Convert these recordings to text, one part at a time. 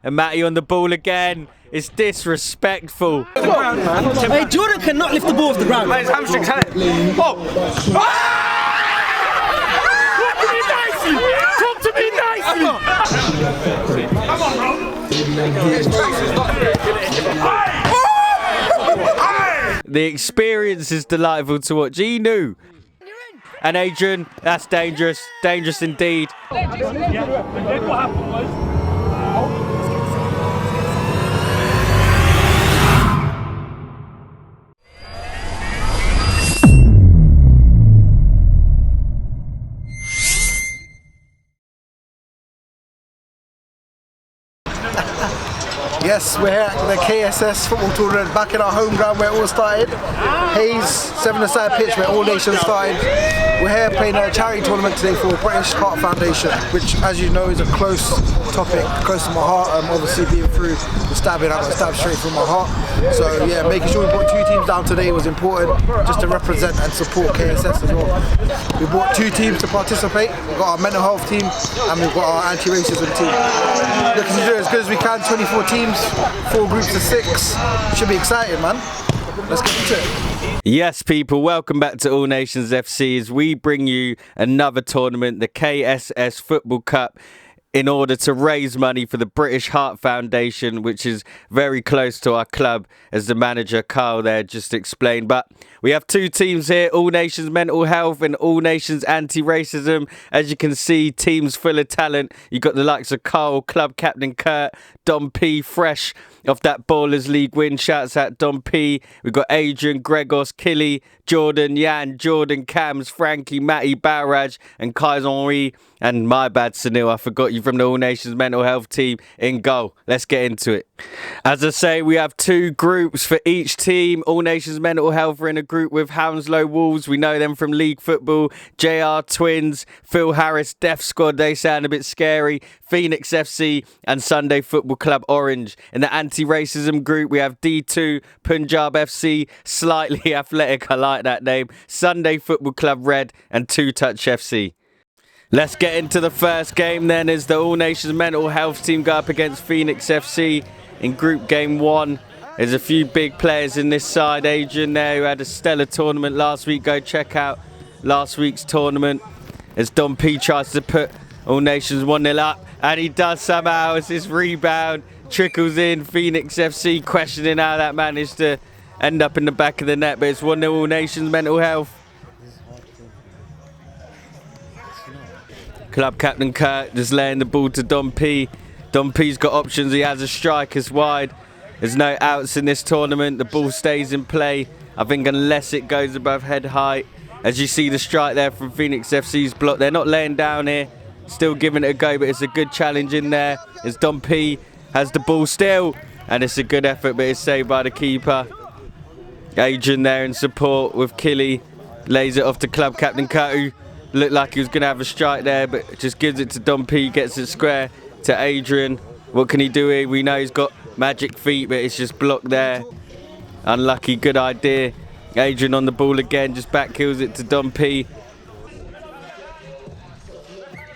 And Matty on the ball again. It's disrespectful. Hey, Jordan cannot lift the ball off the ground. His hamstring's hurt. Oh! Talk to me nicely! Come on, bro! The experience is delightful to watch. He knew. And Adrian, that's dangerous. Dangerous indeed. What happened was... Yes, we're here at the KSS football tournament back in our home ground where it all started. Hayes, 7-a-side pitch where all nations started. We're here playing a charity tournament today for British Heart Foundation, which, as you know, is a close topic, close to my heart. Obviously being through the stabbing, I got stabbed straight through my heart. So yeah, making sure we brought 2 teams down today was important, just to represent and support KSS as well. We brought 2 teams to participate. We've got our mental health team and we've got our anti-racism team. Looking to do it as good as we can, 24 teams, 4 groups of 6. Should be exciting, man. Let's get into it. Yes, people, welcome back to All Nations FC as we bring you another tournament, the KSS Football Cup, in order to raise money for the British Heart Foundation, which is very close to our club, as the manager Carl there just explained. But we have 2 teams here, All Nations Mental Health and All Nations Anti-Racism. As you can see, teams full of talent. You've got the likes of Carl, club captain Kurt, Dom P, fresh off that Ballers League win. Shouts out Dom P. We've got Adrian, Gregos, Killy, Jordan, Jan, Jordan, Cams, Frankie, Matty, Barraj and Kais Henri. And my bad, Sunil, I forgot you from the All Nations Mental Health team in goal. Let's get into it. As I say, we have 2 groups for each team. All Nations Mental Health are in a group with Hounslow Wolves. We know them from league football. JR Twins, Phil Harris, Death Squad. They sound a bit scary. Phoenix FC and Sunday Football Club Orange. In the anti-racism group, we have D2, Punjab FC, Slightly Athletic, I like that name, Sunday Football Club Red and 2 Touch FC. Let's get into the first game then as the All Nations Mental Health team go up against Phoenix FC in Group Game 1. There's a few big players in this side. Adrian there, who had a stellar tournament last week. Go check out last week's tournament as Dom P tries to put All Nations 1-0 up. And he does somehow as this rebound trickles in. Phoenix FC questioning how that managed to end up in the back of the net. But it's 1-0 All Nations Mental Health. Club captain Kurt just laying the ball to Dom P. Dom P's got options. He has a strikers wide. There's no outs in this tournament. The ball stays in play, I think, unless it goes above head height. As you see the strike there from Phoenix FC's block. They're not laying down here. Still giving it a go, but it's a good challenge in there. As Dom P has the ball still. And it's a good effort, but it's saved by the keeper. Adrian there in support with Killy. Lays it off to club captain Kurt, who looked like he was going to have a strike there, but just gives it to Dom P, gets it square to Adrian. What can he do here? We know he's got magic feet, but it's just blocked there. Unlucky, good idea. Adrian on the ball again, just back kills it to Dom P.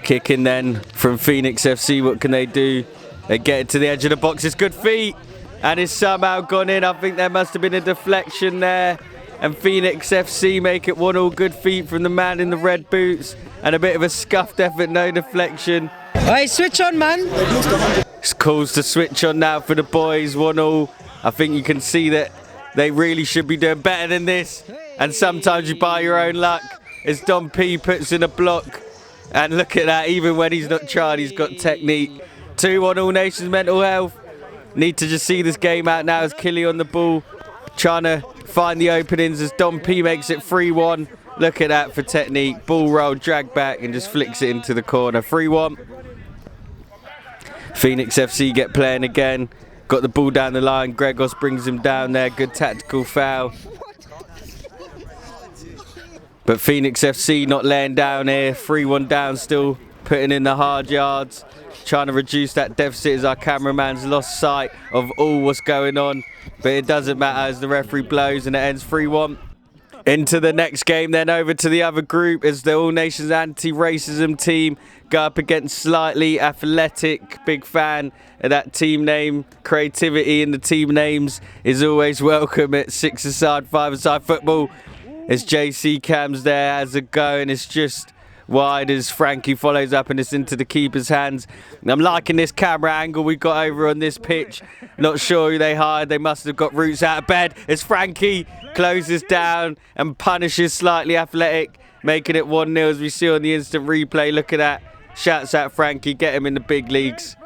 Kicking then from Phoenix FC, what can they do? They get it to the edge of the box, it's good feet. And it's somehow gone in. I think there must have been a deflection there. And Phoenix FC make it 1-1, good feet from the man in the red boots. And a bit of a scuffed effort, no deflection. Hey, switch on, man. It's calls to switch on now for the boys, 1-1. I think you can see that they really should be doing better than this. And sometimes you buy your own luck. As Dom P puts in a block. And look at that, even when he's not trying, he's got technique. 2-1 All Nations Mental Health. Need to just see this game out now as Killy on the ball. Trying to find the openings as Dom P makes it 3-1. Look at that for technique. Ball roll, drag back and just flicks it into the corner. 3-1. Phoenix FC get playing again. Got the ball down the line. Gregos brings him down there. Good tactical foul. But Phoenix FC not laying down here. 3-1 down still. Putting in the hard yards. Trying to reduce that deficit as our cameraman's lost sight of all what's going on. But it doesn't matter as the referee blows and it ends 3-1. Into the next game, then over to the other group as the All Nations anti-racism team go up against Slightly Athletic. Big fan of that team name. Creativity in the team names is always welcome at 6-a-side, 5-a-side football. As JC Cam's there, has a go, and it's just wide as Frankie follows up and it's into the keeper's hands. I'm liking this camera angle we got over on this pitch. Not sure who they hired. They must have got Roots out of bed as Frankie closes down and punishes Slightly Athletic, making it 1-0 as we see on the instant replay. Look at that. Shouts out Frankie, get him in the big leagues.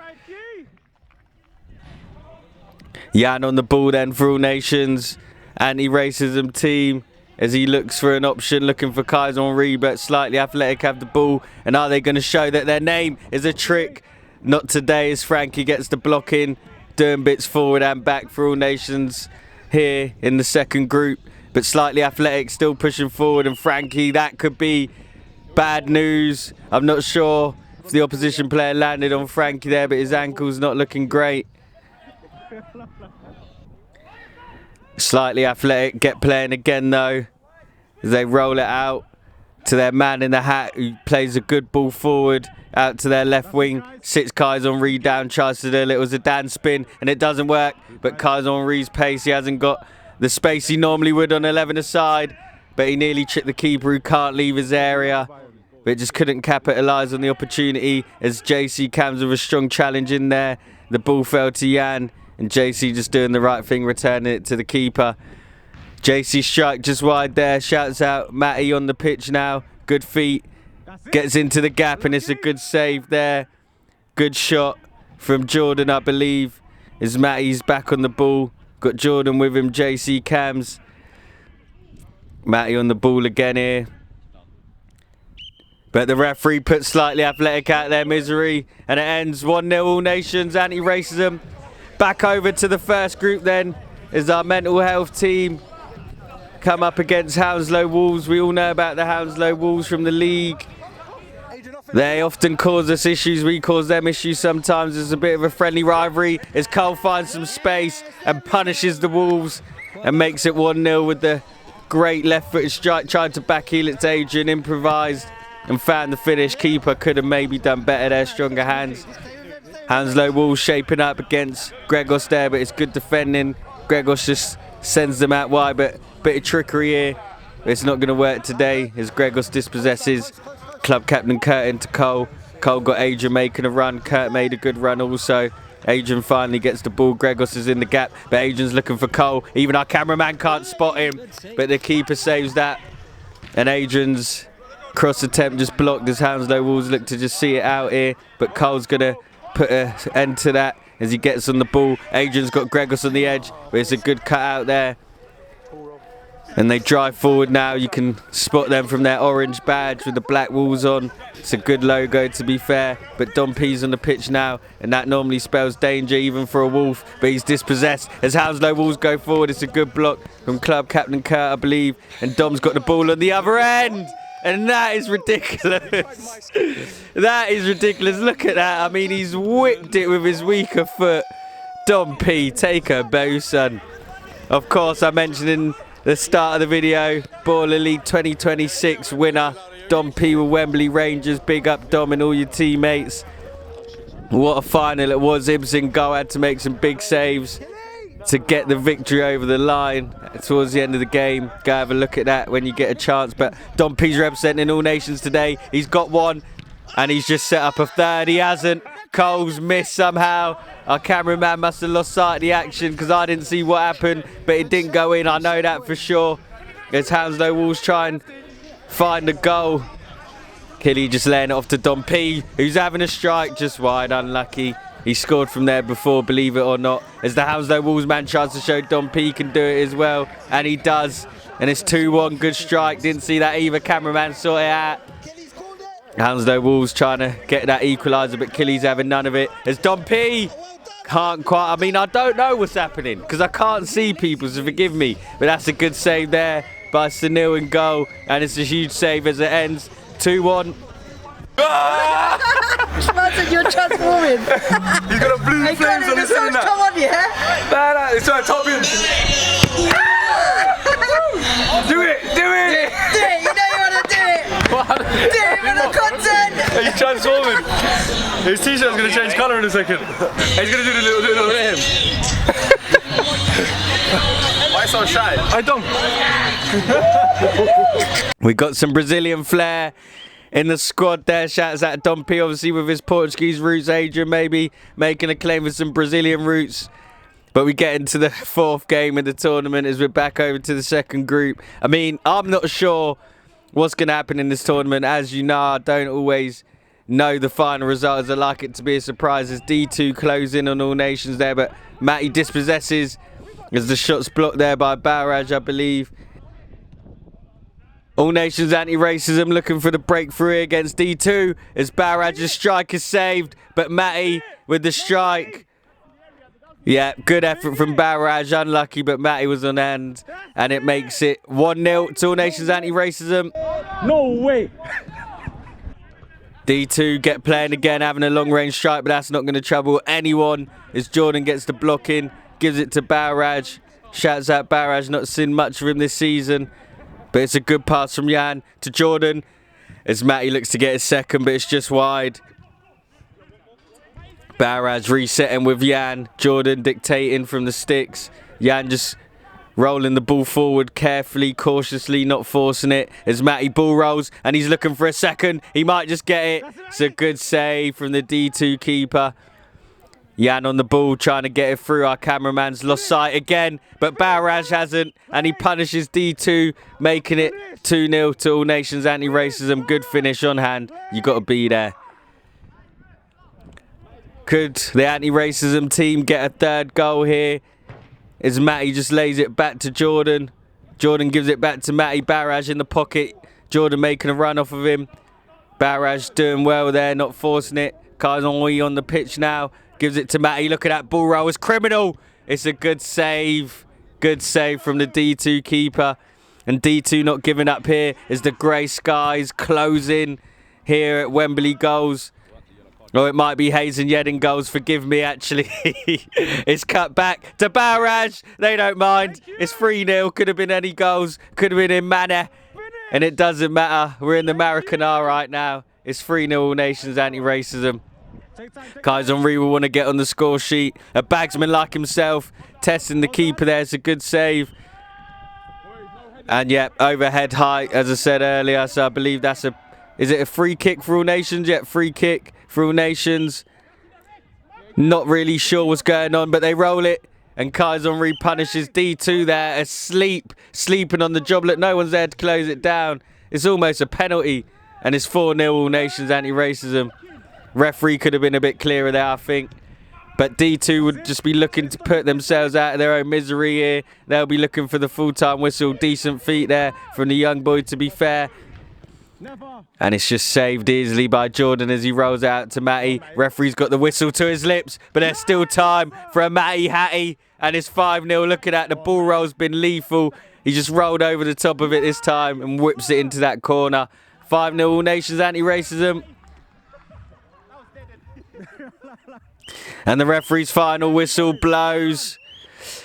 Jan on the ball then for All Nations anti-racism team, as he looks for an option, looking for Kaiser Henry, but Slightly Athletic have the ball. And are they going to show that their name is a trick? Not today, as Frankie gets the block in, doing bits forward and back for All Nations here in the second group. But Slightly Athletic still pushing forward, and Frankie, that could be bad news. I'm not sure if the opposition player landed on Frankie there, but his ankle's not looking great. Slightly Athletic get playing again though, as they roll it out to their man in the hat, who plays a good ball forward out to their left wing. Sits Kaiser Henry down, tries to do a little Zidane spin, and it doesn't work. But Kaiser Henry's pace, he hasn't got the space he normally would on 11-a-side, but he nearly tripped the keeper, who can't leave his area, but just couldn't capitalise on the opportunity as JC comes with a strong challenge in there. The ball fell to Jan, and JC just doing the right thing, returning it to the keeper. JC strike just wide there. Shouts out Matty on the pitch now. Good feet. Gets into the gap, and it's a good save there. Good shot from Jordan, I believe, as Matty's back on the ball. Got Jordan with him, JC Cams. Matty on the ball again here. But the referee puts Slightly Athletic out of their misery, and it ends 1-0 All Nations anti-racism. Back over to the first group then, as our mental health team come up against Hounslow Wolves. We all know about the Hounslow Wolves from the league. They often cause us issues, we cause them issues sometimes. There's a bit of a friendly rivalry as Cole finds some space and punishes the Wolves and makes it 1-0 with the great left-footed strike. Tried to backheel it to Adrian, improvised and found the finish. Keeper could have maybe done better there, stronger hands. Hounslow Wolves shaping up against Gregos there, but it's good defending. Gregos just sends them out wide, but bit of trickery here. It's not going to work today as Gregos dispossesses. Club captain Kurt into Cole. Cole got Adrian making a run. Kurt made a good run also. Adrian finally gets the ball. Gregos is in the gap, but Adrian's looking for Cole. Even our cameraman can't spot him, but the keeper saves that. And Adrian's cross attempt just blocked as Hounslow Wolves look to just see it out here, but Cole's going to put an end to that as he gets on the ball. Adrian's got Gregos on the edge, but it's a good cut out there. And they drive forward now. You can spot them from their orange badge with the black walls on. It's a good logo, to be fair. But Dom P's on the pitch now, and that normally spells danger even for a Wolf, but he's dispossessed as Hounslow Wolves go forward. It's a good block from club captain Kurt, I believe, and Dom's got the ball on the other end. And that is ridiculous. That is ridiculous. Look at that. I mean, he's whipped it with his weaker foot. Dom P, take a bow, son. Of course, I mentioned in the start of the video, Baller League 2026 winner, Dom P with Wembley Rangers. Big up, Dom, and all your teammates. What a final it was. Ibsen Go had to make some big saves to get the victory over the line towards the end of the game. Go have a look at that when you get a chance. But Dom P's representing All Nations today. He's got one, and he's just set up a third. He hasn't. Cole's missed somehow. Our cameraman must have lost sight of the action because I didn't see what happened, but it didn't go in. I know that for sure. As Hounslow Wolves try and find the goal. Killy just laying it off to Dom P, who's having a strike just wide, unlucky. He scored from there before, believe it or not, as the Hounslow Wolves man tries to show Dom P can do it as well, and he does. And it's 2-1, good strike. Didn't see that either. Cameraman saw it out. Hounslow Wolves trying to get that equaliser, but Killy's having none of it. As Dom P can't quite, I mean, I don't know what's happening because I can't see people, so forgive me. But that's a good save there by Sunil in goal, and it's a huge save as it ends 2-1. Imagine you're transforming. He's got a blue flames on his head. Come on, yeah? Nah, it's right, top him. Do it! Do it! Do it, you know you want to do it! Do it for the content! He's transforming. His t-shirt's going to change colour in a second. He's going to do the little look at him. Why so shy? I don't. We got some Brazilian flair in the squad there. Shouts out Dom P, obviously with his Portuguese roots. Adrian maybe making a claim for some Brazilian roots. But we get into the fourth game of the tournament as we're back over to the second group. I mean, I'm not sure what's going to happen in this tournament. As you know, I don't always know the final results. I like it to be a surprise as D2 close in on All Nations there. But Matty dispossesses as the shot's blocked there by Barrage, I believe. All Nations anti-racism looking for the breakthrough against D2 as Barrage's strike is saved. But Matty with the strike. Yeah, good effort from Barrage. Unlucky, but Matty was on hand. And it makes it 1-0 to All Nations anti-racism. No way. D2 get playing again, having a long-range strike, but that's not going to trouble anyone as Jordan gets the block in, gives it to Barrage. Shouts out Barrage, not seen much of him this season. But it's a good pass from Jan to Jordan as Matty looks to get his second, but it's just wide. Barrage resetting with Jan. Jordan dictating from the sticks. Jan just rolling the ball forward carefully, cautiously, not forcing it. As Matty ball rolls and he's looking for a second. He might just get it. It's a good save from the D2 keeper. Jan on the ball trying to get it through. Our cameraman's lost sight again, but Barrage hasn't, and he punishes D2, making it 2-0 to All Nations anti-racism. Good finish on hand. You got to be there. Could the anti-racism team get a third goal here? As Matty just lays it back to Jordan. Jordan gives it back to Matty. Barrage in the pocket. Jordan making a run off of him. Barrage doing well there, not forcing it. Kazanoi on the pitch now. Gives it to Matty. Look at that ball roll. It's criminal. It's a good save. Good save from the D2 keeper. And D2 not giving up here as the grey skies closing here at Wembley goals. Or it might be Hayes and Yedden goals. Forgive me, actually. It's cut back to Barrage. They don't mind. It's 3-0. Could have been any goals. Could have been in manner. And it doesn't matter. We're in the Maracanã right now. It's 3-0 All Nations anti-racism. Kai's Henry will want to get on the score sheet. A bagsman like himself, testing the keeper there. It's a good save. And yeah, overhead height, as I said earlier. So I believe that's a... Is it a free kick for All Nations? Yeah, free kick for All Nations. Not really sure what's going on, but they roll it. And Kai's Henry punishes D2 there, asleep. Sleeping on the job. Look, no one's there to close it down. It's almost a penalty. And it's 4-0 All Nations anti-racism. Referee could have been a bit clearer there, I think. But D2 would just be looking to put themselves out of their own misery here. They'll be looking for the full-time whistle. Decent feet there from the young boy, to be fair. And it's just saved easily by Jordan as he rolls out to Matty. Referee's got the whistle to his lips, but there's still time for a Matty Hattie. And it's 5-0. Look at that. The ball roll's been lethal. He just rolled over the top of it this time and whips it into that corner. 5-0 All Nations anti-racism. And the referee's final whistle blows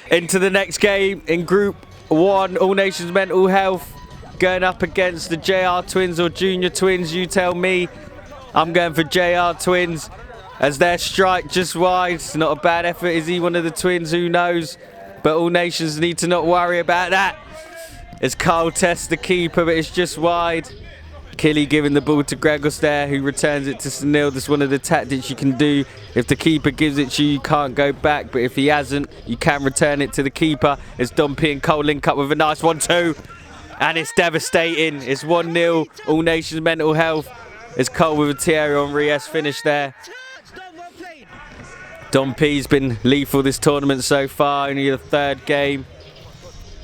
into the next game in Group 1, All Nations Mental Health, going up against the JR Twins or Junior Twins, you tell me. I'm going for JR Twins as their strike just wide. It's not a bad effort. Is he one of the twins? Who knows? But All Nations need to not worry about that. As Carl tests the keeper, but it's just wide. Killy giving the ball to Gregos there, who returns it to Sunil. That's one of the tactics you can do. If the keeper gives it to you, you can't go back. But if he hasn't, you can return it to the keeper. As Dom P and Cole link up with a nice 1-2. And it's devastating. It's 1-0. All Nations Mental Health. As Cole with a Thierry Henry-esque finish there. Dom P's been lethal this tournament so far. Only the third game.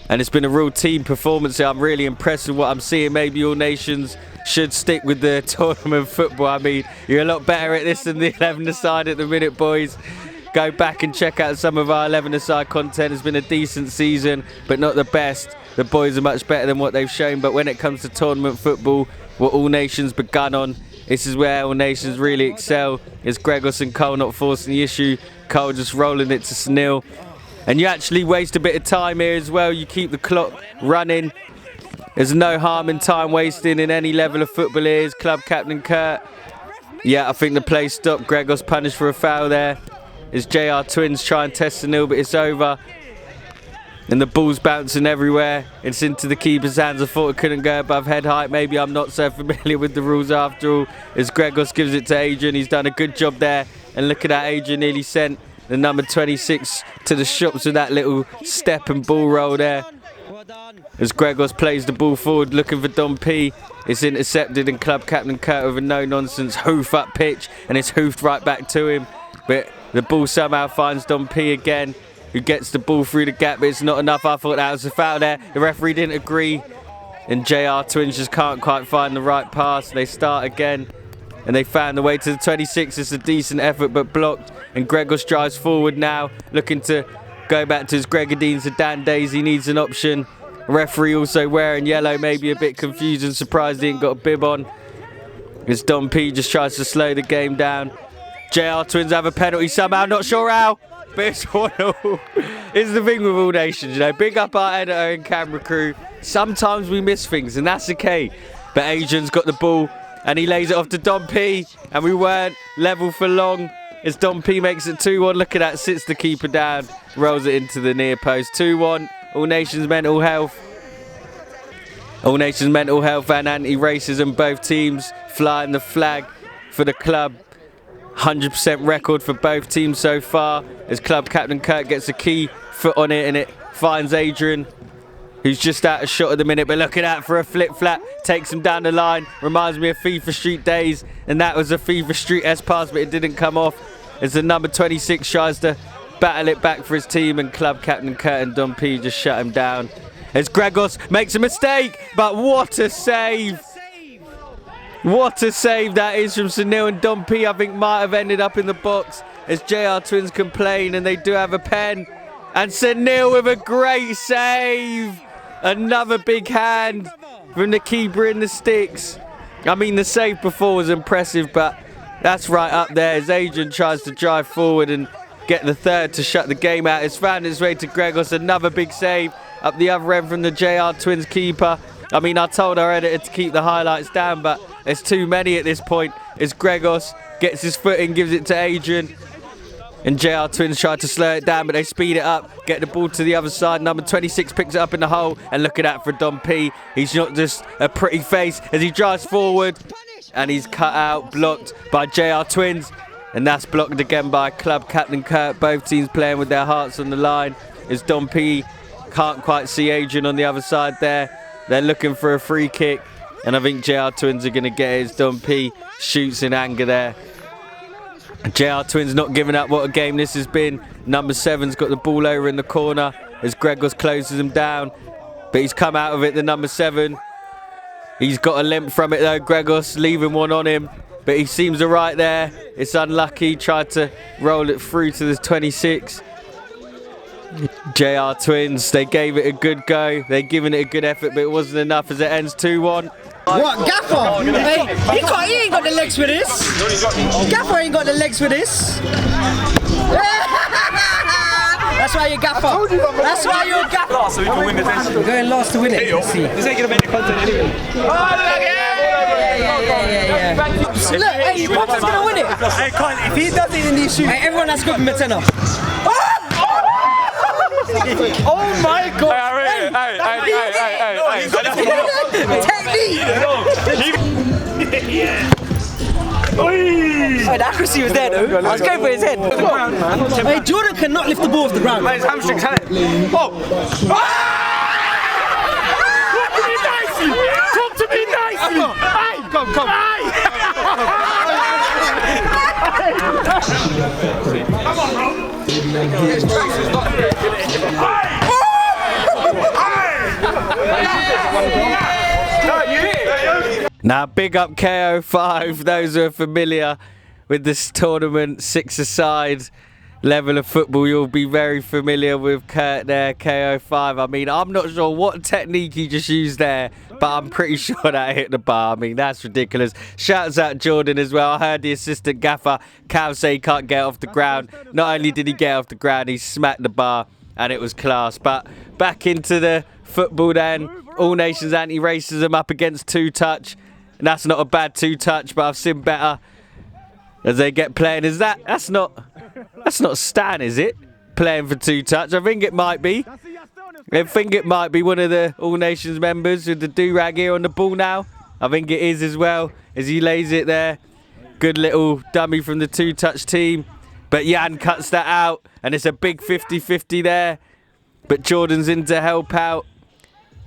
And it's been a real team performance. I'm really impressed with what I'm seeing. Maybe All Nations should stick with the tournament football. I mean, you're a lot better at this than the 11-a-side at the minute, boys. Go back and check out some of our 11-a-side content. It's been a decent season, but not the best. The boys are much better than what they've shown. But when it comes to tournament football, what All Nations begun on, this is where All Nations really excel. It's Gregos and Cole not forcing the issue. Cole just rolling it to Sunil. And you actually waste a bit of time here as well. You keep the clock running. There's no harm in time wasting in any level of football here. Is club captain Kurt. Yeah, I think the play stopped. Gregos punished for a foul there. As JR Twins try and test the nil, but it's over. And the ball's bouncing everywhere. It's into the keeper's hands. I thought it couldn't go above head height. Maybe I'm not so familiar with the rules after all. As Gregos gives it to Adrian. He's done a good job there. And look at that, Adrian nearly sent the number 26 to the shops with that little step and ball roll there. As Gregos plays the ball forward looking for Dom P. It's intercepted and club captain Kurt with a no-nonsense hoof up pitch. And it's hoofed right back to him. But the ball somehow finds Dom P again, who gets the ball through the gap, but it's not enough. I thought that was a foul there. The referee didn't agree. And JR Twins just can't quite find the right pass. They start again. And they found the way to the 26. It's a decent effort, but blocked. And Gregos drives forward now, looking to go back to his Gregadines. The Dan Daisy needs an option. Referee also wearing yellow, maybe a bit confused and surprised he ain't got a bib on. As Dom P just tries to slow the game down. JR Twins have a penalty somehow, not sure how. But it's 1-0. It's the thing with All Nations, you know. Big up our editor and camera crew. Sometimes we miss things, and that's okay. But Adrian's got the ball, and he lays it off to Dom P. And we weren't level for long. As Dom P makes it 2-1. Look at that, sits the keeper down, rolls it into the near post. 2-1. All Nations Mental Health. All Nations Mental Health and anti-racism. Both teams flying the flag for the club. 100% record for both teams so far, as club captain Kurt gets a key foot on it and it finds Adrian, who's just out of shot at the minute. But look at that for a flip-flap, takes him down the line. Reminds me of FIFA Street days, and that was a FIFA Street-esque pass, but it didn't come off as the number 26 tries to battle it back for his team, and club captain Kurt and Dom P just shut him down. As Gregos makes a mistake, but what a save! What a save that is from Sunil, and Dom P I think might have ended up in the box as JR Twins complain, and they do have a pen. And Sunil with a great save. Another big hand from the keeper in the sticks. I mean, the save before was impressive, but that's right up there as Adrian tries to drive forward and get the third to shut the game out. It's found its way to Gregos. Another big save up the other end from the JR Twins keeper. I mean, I told our editor to keep the highlights down, but there's too many at this point. As Gregos gets his foot in, gives it to Adrian. And JR Twins try to slow it down, but they speed it up, get the ball to the other side. Number 26 picks it up in the hole, and look at that for Dom P. He's not just a pretty face as he drives forward, and he's cut out, blocked by JR Twins. And that's blocked again by club captain Kurt. Both teams playing with their hearts on the line as Dom P can't quite see Adrian on the other side there. They're looking for a free kick, and I think JR Twins are going to get it as Dom P shoots in anger there. JR Twins not giving up. What a game this has been. Number 7's got the ball over in the corner as Gregos closes him down, but he's come out of it, the number 7. He's got a limp from it though, Gregos leaving one on him, but he seems alright there. It's unlucky, tried to roll it through to the 26. JR Twins, they gave it a good go. They're giving it a good effort, but it wasn't enough as it ends 2-1. What, Gaffer? Hey, he ain't got the legs for this. Gaffer ain't got the legs for this. That's why you're Gaffer. That's why you're Gaffer. Last so we can win the tension. We're going last to win it. Let's see. This ain't gonna make the content anyway. Yeah. Look, hey, Potter's gonna win it. Hey, Kyle, if he does it in these shoes. Hey, everyone has given him a tenner. Oh my god! Hey, the accuracy was there though. I was going for his head. Hey, Jordan cannot lift the ball off the ground. His hamstrings, had it. Oh! Talk to me nicely! Hey! Come. Come on, bro! Now, big up KO5, those who are familiar with this tournament, 6-a-side level of football, you'll be very familiar with Kurt there, KO5. I mean, I'm not sure what technique he just used there, but I'm pretty sure that hit the bar. I mean, that's ridiculous. Shouts out Jordan as well. I heard the assistant gaffer, Cal, say he can't get off the ground. Not only did he get off the ground, he smacked the bar and it was class. But back into the football then. All Nations anti-racism up against two touch. And that's not a bad two touch, but I've seen better as they get playing. Is that? That's not Stan, is it? Playing for two touch. I think it might be. I think it might be one of the All Nations members with the do-rag here on the ball now. I think it is as well, as he lays it there. Good little dummy from the two-touch team. But Jan cuts that out, and it's a big 50-50 there. But Jordan's in to help out.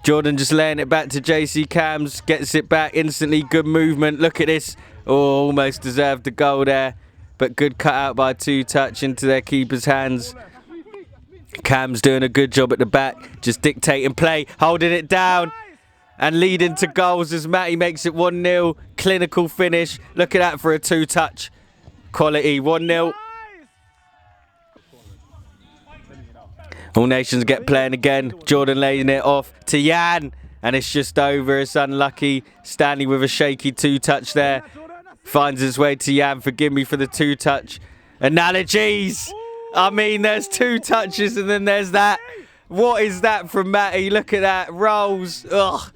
Jordan just laying it back to JC Cams, gets it back instantly. Good movement. Look at this. Oh, almost deserved the goal there. But good cut out by two touch into their keeper's hands. Cam's doing a good job at the back, just dictating play, holding it down and leading to goals as Matty makes it 1-0. Clinical finish. Look at that for a two touch. Quality. 1-0. All Nations get playing again. Jordan laying it off to Jan, and it's just over. It's unlucky. Stanley with a shaky two touch there. Finds his way to Jan. Forgive me for the two touch analogies. I mean, there's two touches and then there's that. What is that from Matty? Look at that. Rolls. Ugh.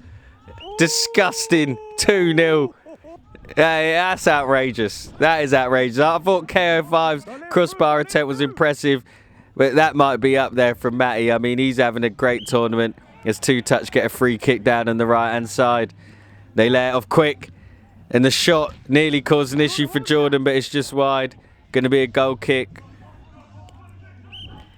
Disgusting. 2-0. That's outrageous. That is outrageous. I thought KO5's crossbar attempt was impressive, but that might be up there from Matty. I mean, he's having a great tournament. As two touch get a free kick down on the right-hand side. They lay it off quick. And the shot nearly caused an issue for Jordan, but it's just wide. Going to be a goal kick.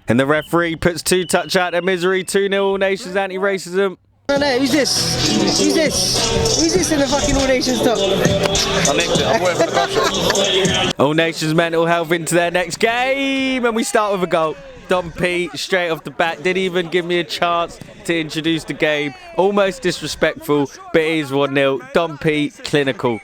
And the referee puts two touch out of misery. 2-0 All Nations anti-racism. No, who's this? Who's this? Who's this in the fucking All Nations top? I nicked it. I'm waiting for the caption. All Nations mental health into their next game. And we start with a goal. Dom P straight off the bat. Didn't even give me a chance to introduce the game. Almost disrespectful, but it is 1-0. Dom P, clinical.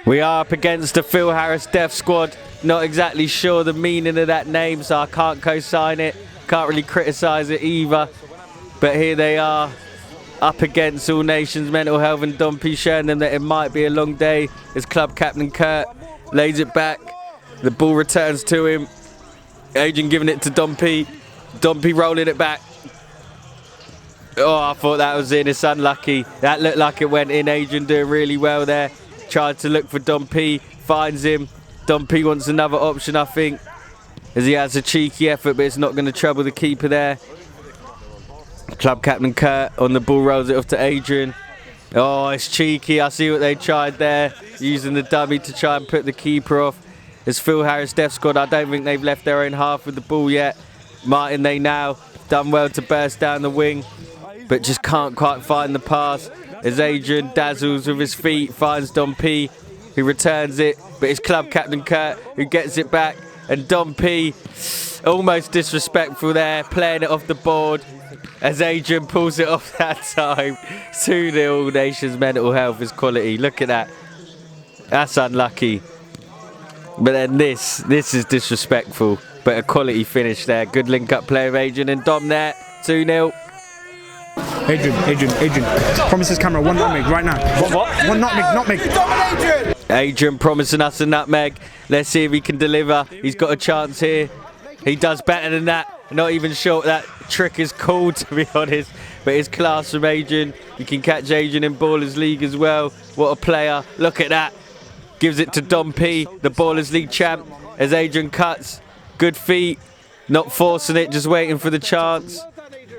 We are up against the Phil Harris Death Squad. Not exactly sure the meaning of that name, so I can't co-sign it. Can't really criticise it either. But here they are, up against All Nations mental health, and Dom P showing them that it might be a long day. As club captain Kurt lays it back. The ball returns to him. Adrian giving it to Dom P. Dom P rolling it back. Oh, I thought that was in. It's unlucky. That looked like it went in. Adrian doing really well there. Tried to look for Dom P. Finds him. Dom P wants another option, I think, as he has a cheeky effort, but it's not going to trouble the keeper there. Club captain Kurt on the ball, rolls it off to Adrian. Oh, it's cheeky. I see what they tried there, using the dummy to try and put the keeper off. As Phil Harris Death Squad, I don't think they've left their own half with the ball yet. Martin, they now done well to burst down the wing, but just can't quite find the pass. As Adrian dazzles with his feet, finds Dom P, who returns it, but it's club captain Kurt who gets it back. And Dom P, almost disrespectful there, playing it off the board as Adrian pulls it off that time. 2-0 All Nations mental health is quality. Look at that. That's unlucky. But then this is disrespectful, but a quality finish there. Good link-up play of Adrian and Dom there. 2-0. Adrian. Promise this camera one nutmeg right now. What? One nutmeg. Adrian promising us a nutmeg. Let's see if he can deliver. He's got a chance here. He does better than that. Not even sure what that trick is called, to be honest. But it's class from Adrian. You can catch Adrian in Ballers League as well. What a player. Look at that. Gives it to Dom P, the Ballers League champ, as Adrian cuts. Good feet. Not forcing it, just waiting for the chance.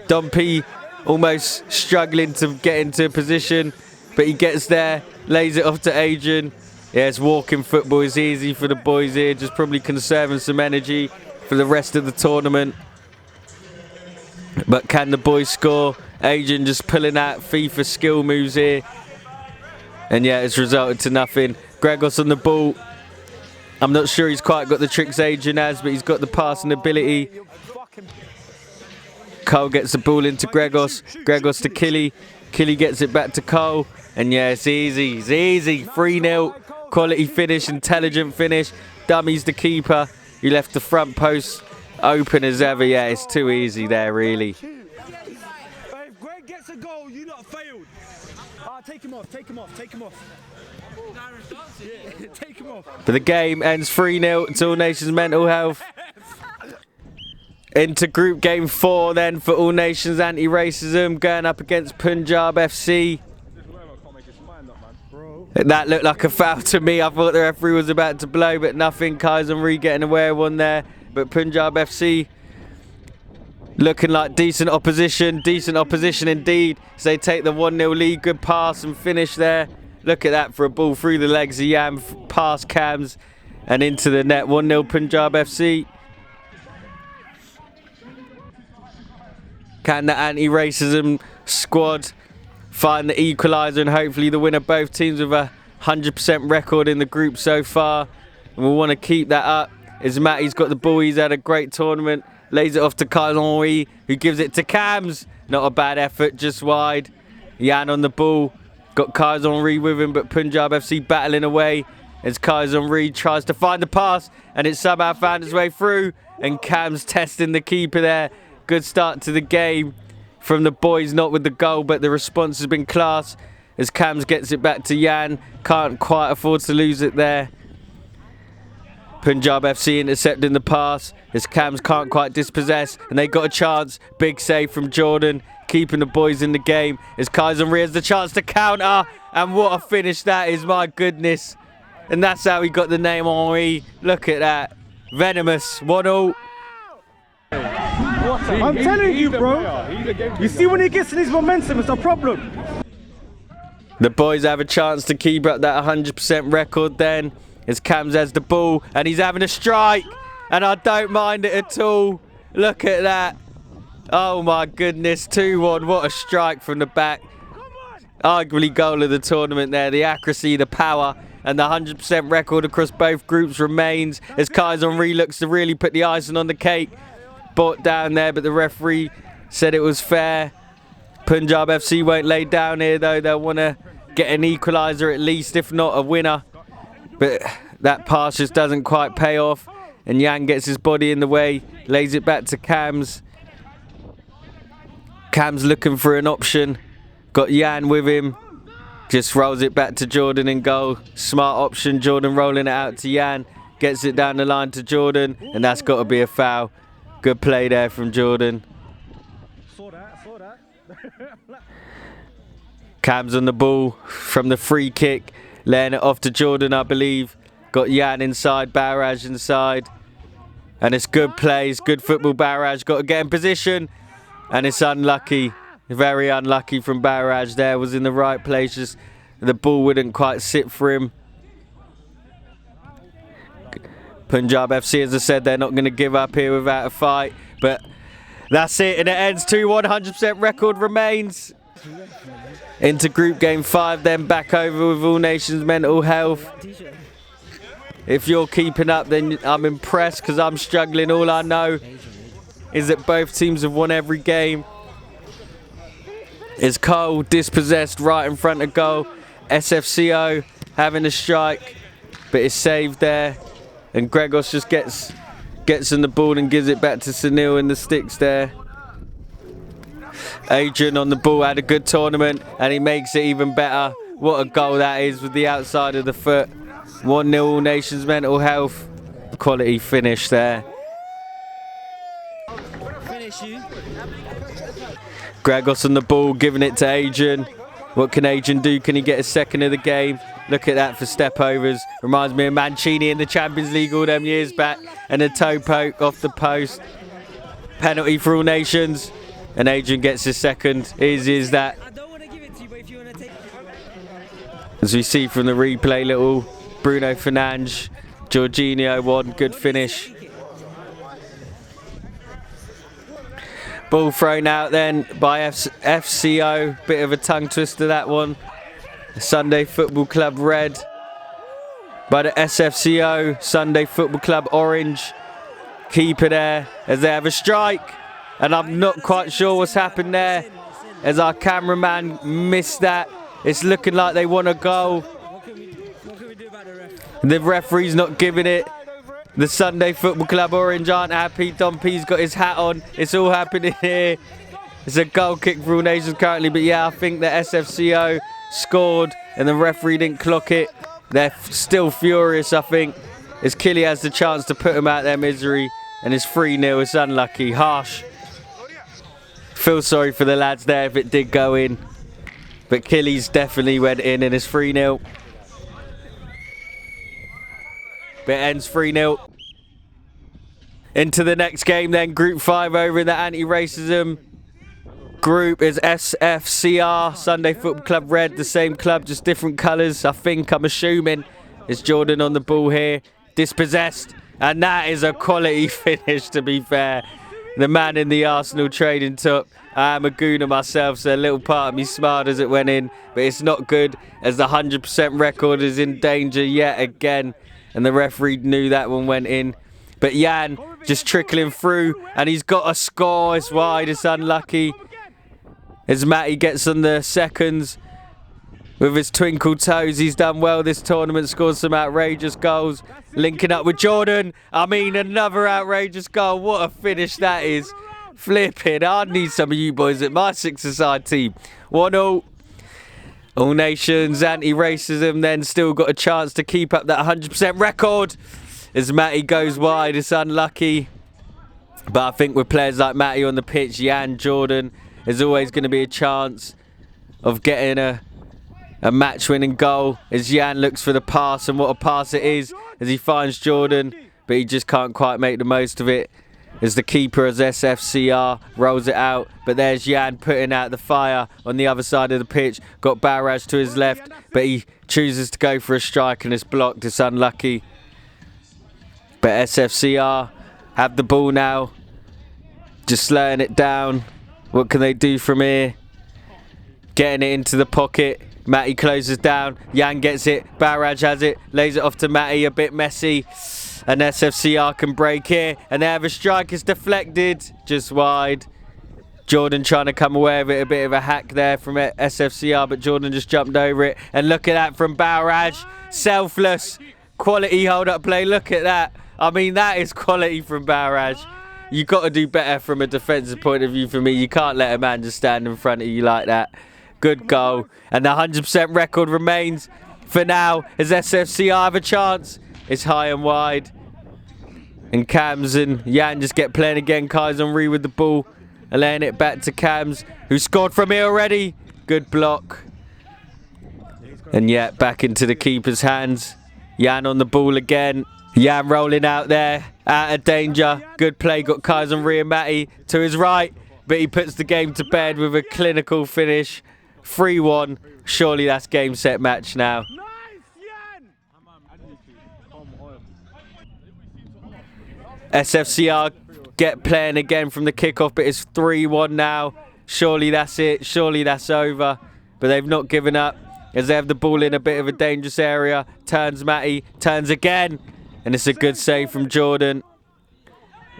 Dom P almost struggling to get into a position, but he gets there, lays it off to Adrian. Yeah, it's walking football. It's easy for the boys here, just probably conserving some energy for the rest of the tournament. But can the boys score? Adrian just pulling out FIFA skill moves here. And yeah, it's resulted to nothing. Gregos on the ball. I'm not sure he's quite got the tricks Adrian has, but he's got the passing ability. Cole gets the ball into Gregos. Gregos to Killy. Killy gets it back to Cole. And yeah, it's easy. It's easy. 3-0. Quality finish, intelligent finish. Dummy's the keeper. He left the front post open as ever. Yeah, it's too easy there, really. If Greg gets a goal, you lot failed. Take him off. Take him off. But the game ends 3-0 to All Nations mental health. Into group game 4 then for All Nations Anti-Racism, going up against Punjab FC. That looked like a foul to me. I thought the referee was about to blow, but nothing. Kaizenry getting away with one there. But Punjab FC looking like decent opposition indeed. So they take the 1-0 lead. Good pass and finish there. Look at that for a ball through the legs of Yam, past Cams and into the net. 1-0 Punjab FC. Can the anti-racism squad find the equaliser and hopefully the winner? Both teams with a 100% record in the group so far. And we want to keep that up. As Matty's got the ball, he's had a great tournament. Lays it off to Kaizenry, who gives it to Cams. Not a bad effort, just wide. Yan on the ball. Got Kaizenry with him, but Punjab FC battling away as Kaizenry tries to find the pass, and it somehow found its way through. And Cams testing the keeper there. Good start to the game from the boys, not with the goal, but the response has been class as Cams gets it back to Yan. Can't quite afford to lose it there. Punjab FC intercepting the pass as Cams can't quite dispossess, and they got a chance. Big save from Jordan, keeping the boys in the game as Kaizenry has the chance to counter, and what a finish that is, my goodness. And that's how he got the name Henri. Look at that. Venomous. 1-0. I'm telling you, bro. You see, when he gets in his momentum, it's a problem. The boys have a chance to keep up that 100% record then as Cams has the ball and he's having a strike, and I don't mind it at all. Look at that. Oh my goodness. 2-1. What a strike from the back. Arguably goal of the tournament there. The accuracy, the power, and the 100% record across both groups remains as Kaizenry looks to really put the icing on the cake. Brought down there, but the referee said it was fair. Punjab FC won't lay down here though. They'll want to get an equaliser at least, if not a winner. But that pass just doesn't quite pay off, and Yan gets his body in the way, lays it back to Cams. Cams looking for an option. Got Yan with him. Just rolls it back to Jordan in goal. Smart option. Jordan rolling it out to Yan. Gets it down the line to Jordan, and that's got to be a foul. Good play there from Jordan. Saw that. Cams on the ball from the free kick. Laying it off to Jordan, I believe. Got Yan inside, Barrage inside. And it's good plays, good football. Barrage got to get in position. And it's unlucky. Very unlucky from Barrage there. Was in the right place. Just the ball wouldn't quite sit for him. Punjab FC, as I said, they're not going to give up here without a fight. But that's it, and it ends 2-1. 100% record remains. Into group game 5, then back over with All Nations Mental Health. If you're keeping up, then I'm impressed because I'm struggling. All I know is that both teams have won every game. Is Cole dispossessed right in front of goal. SFCO having a strike, but it's saved there. And Gregos just gets in the ball and gives it back to Sunil in the sticks there. Adrian on the ball had a good tournament and he makes it even better. What a goal that is with the outside of the foot. 1-0 All Nations Mental Health. Quality finish there. Gregos on the ball, giving it to Adrian. What can Adrian do? Can he get a second of the game? Look at that for step overs. Reminds me of Mancini in the Champions League all them years back. And a toe poke off the post. Penalty for All Nations. And Adrian gets his second. Easy as that. As we see from the replay, little Bruno Fernandes, Jorginho, one good finish. Ball thrown out then by FCO. Bit of a tongue twister, that one. Sunday Football Club red by the SFCO. Sunday Football Club orange. Keeper there as they have a strike. And I'm not quite sure what's happened there as our cameraman missed that. It's looking like they want a goal. The referee's not giving it. The Sunday Football Club orange aren't happy. Don P's got his hat on. It's all happening here. It's a goal kick for All Nations currently. But yeah, I think the SFCO scored and the referee didn't clock it. They're still furious, I think, as Killy has the chance to put them out their misery. and it's 3-0. It's unlucky. Harsh. Feel sorry for the lads there if it did go in. But Killy's definitely went in and it's 3-0. But it ends 3-0. Into the next game then, Group 5 over in the anti-racism group is SFCR, Sunday Football Club Red, the same club, just different colours. I'm assuming. It's Jordan on the ball here, dispossessed. And that is a quality finish, to be fair. The man in the Arsenal trading top. I am a gooner myself, so a little part of me smiled as it went in. But it's not good, as the 100% record is in danger yet again. And the referee knew that one went in. But Jan just trickling through, and he's got a score. It's wide, it's unlucky. As Matty gets on the seconds with his twinkle toes. He's done well this tournament, scored some outrageous goals. Linking up with Jordan. I mean, another outrageous goal. What a finish that is. Flipping. I need some of you boys at my six-a-side team. 1-0. All Nations, anti-racism then still got a chance to keep up that 100% record. As Matty goes wide, it's unlucky. But I think with players like Matty on the pitch, Jan, Jordan, there's always going to be a chance of getting a match-winning goal. As Jan looks for the pass, and what a pass it is, as he finds Jordan, but he just can't quite make the most of it. As the keeper, as SFCR, rolls it out. But there's Jan putting out the fire on the other side of the pitch. Got Barrage to his left, but he chooses to go for a strike and it's blocked. It's unlucky. But SFCR have the ball now. Just slowing it down. What can they do from here? Getting it into the pocket. Matty closes down. Jan gets it. Barrage has it. Lays it off to Matty. A bit messy. And SFCR can break here. And they have a strike. It's deflected. Just wide. Jordan trying to come away with it. A bit of a hack there from SFCR. But Jordan just jumped over it. And look at that from Barrage. Selfless. Quality hold-up play. Look at that. I mean, that is quality from Barrage. You've got to do better from a defensive point of view for me. You can't let a man just stand in front of you like that. Good goal. And the 100% record remains for now as SFCR have a chance. It's high and wide. And Cams and Jan just get playing again. Kai's Henry with the ball. And laying it back to Cams, who scored from here already. Good block. And yet, back into the keeper's hands. Jan on the ball again. Jan rolling out there, out of danger. Good play, got Kai's Henry and Matty to his right. But he puts the game to bed with a clinical finish. 3-1. Surely that's game, set, match now. SFCR get playing again from the kickoff, but it's 3-1 now. Surely that's it. Surely that's over. But they've not given up as they have the ball in a bit of a dangerous area. Turns Matty, turns again. And it's a good save from Jordan.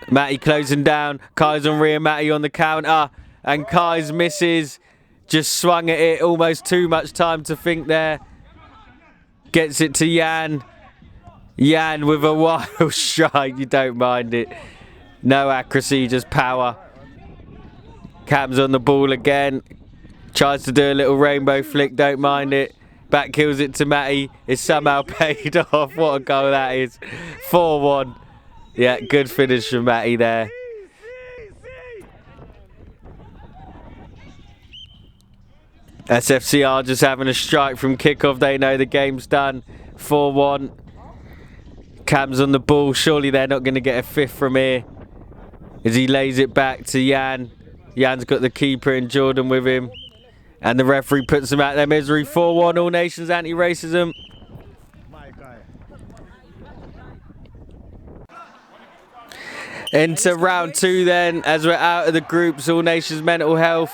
Matty closing down. Kai's Henry and Matty on the counter. And Kai's misses. Just swung at it. Almost too much time to think there. Gets it to Jan. Jan with a wild strike. You don't mind it. No accuracy, just power. Cam's on the ball again. Tries to do a little rainbow flick. Don't mind it. Back kills it to Matty. It's somehow paid off. What a goal that is. 4-1. Yeah, good finish from Matty there. SFCR just having a strike from kickoff. They know the game's done. 4-1. Cam's on the ball. Surely they're not going to get a fifth from here. As he lays it back to Jan. Jan's got the keeper and Jordan with him. And the referee puts them out of their misery. 4-1, All Nations anti-racism. Into round 2 then, as we're out of the groups. All Nations mental health